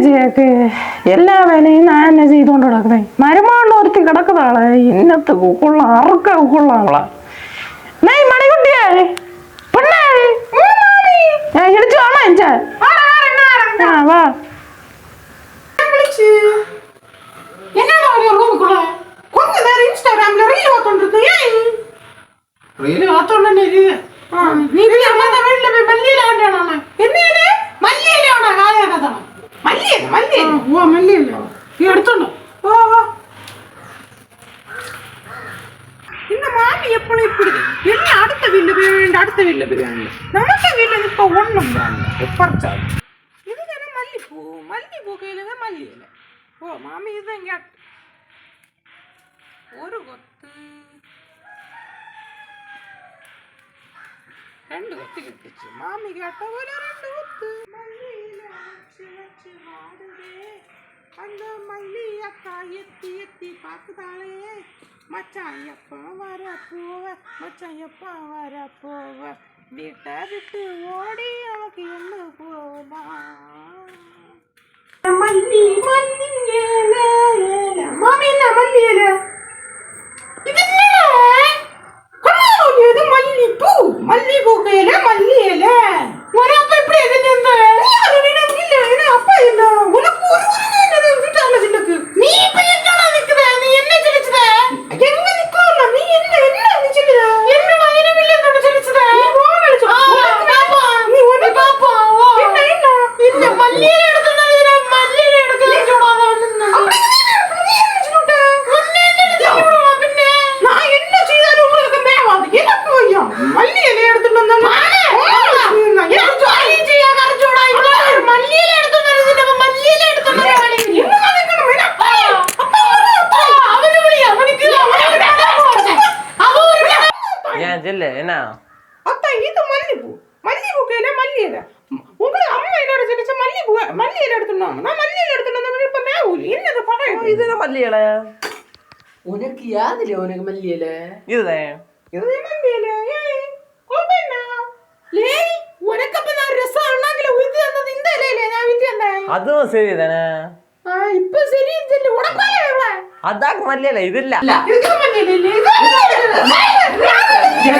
ചേച്ചിയൊക്കെ എല്ലാ വേലയും ഞാൻ തന്നെ ചെയ്തുകൊണ്ട് കിടക്കുന്നേ. മരുമാണ്ട് ഒരുത്തി കിടക്കുന്നതാളെ ഇന്നത്തെ കൊള്ള അറുക്ക കൊള്ളാളാ. മണിക്കുട്ടിയേ പെണ്ണേ ഞാൻ ഇടിച്ചു കാണാ എച്ചാ വാ இந்த மாமி எப்பளும் இப்படி என்ன அடுத்த வீட்டுல போய் வேண்டாம், அடுத்த வீட்டுல போய் வேண்டாம். நமக்கு வீட்டுல இப்ப ஒண்ணும் வேண்டாம் பறிச்சாது. இது தானே மல்லிப்பூ, மல்லிப்பூ கையில தான் மல்லி இல்லை. ஓ மாமி இதுதான் இங்க ஒரு கொத்து 2 கொத்து கிட்டுச்சு. மாமி கேட்ட ஒரு 2 கொத்து மல்லியில வச்சு வச்சு வாடுதே அந்த மல்லி அக்கா எத்தி எத்தி பார்க்குதாளே. மச்சான் எப்போ வர போவ, மச்சான் எப்போ வர போவ, வீட்டை விட்டு ஓடி அவக்கு என்ன போலாம். மல்லி மல்லி ஏல ஏல மாமி என்ன மல்லி ஏல இது இது மல்லிப்பூ, மல்லிப்பூ கையில மல்லி ஏல ஒரு அப்பா இப்படி எது அப்பா என்ன உனக்கு ஒரு வீட்டால சின்னக்கு நீ இப்ப எங்கடா நிக்குற, நீ என்ன சொல்லிச்சுத எங்க நிக்கோல நீ என்ன என்ன சொல்லுத என்ன வயிறு இல்ல என்ன சொல்லிச்சுத நீ போன் அடிச்சு பாப்பா நீ ஒண்ணு பாப்பா என்ன என்ன இல்ல மல்லியில எடுத்துனது மல்லியில எடுக்கல சொல்லாத வந்து அப்படி நீ என்ன சொல்லிட்ட ஒண்ணே என்ன சொல்லுவா பின்ன நான் என்ன செய்தாலும் உங்களுக்கு மேவாது எனக்கு ஐயா மல்லியில எடுத்துட்டு வந்தா நான் என்ன ஜாலி செய்ய கரச்சோடா இவ்வளவு மல்லியில எடுத்துனது நம்ம மல்லியில எடுத்துனது என்ன நடக்கணும் என்ன அப்பா அப்பா அவனு வழி அவனுக்கு ஏன் சொல்லு என்ன அத்தா இது மல்லிப்பூ, மல்லிப்பூ கையில மல்லியில உங்களுக்கு அம்மா என்னோட சொல்லிச்ச மல்லிப்பூ மல்லியில எடுத்துனோம் நான் மல்லியில எடுத்துனது இப்ப மேவூல் என்னது படம் இது மல்லியில உனக்கு யாதுல உனக்கு மல்லியில இதுதான் இது மல்லியில ஏய் கோபேனா லேய் உனக்கு அப்ப நான் ரசம் அண்ணாங்கல உயிர் வந்தது இந்த இலையில நான் வீட்டு வந்தேன் அதுவும் சரி தானே இப்ப சரி சொல்லி உடப்பால அதாக்கு மல்லியில இது இல்ல இதுக்கு மல்லியில இல்ல இது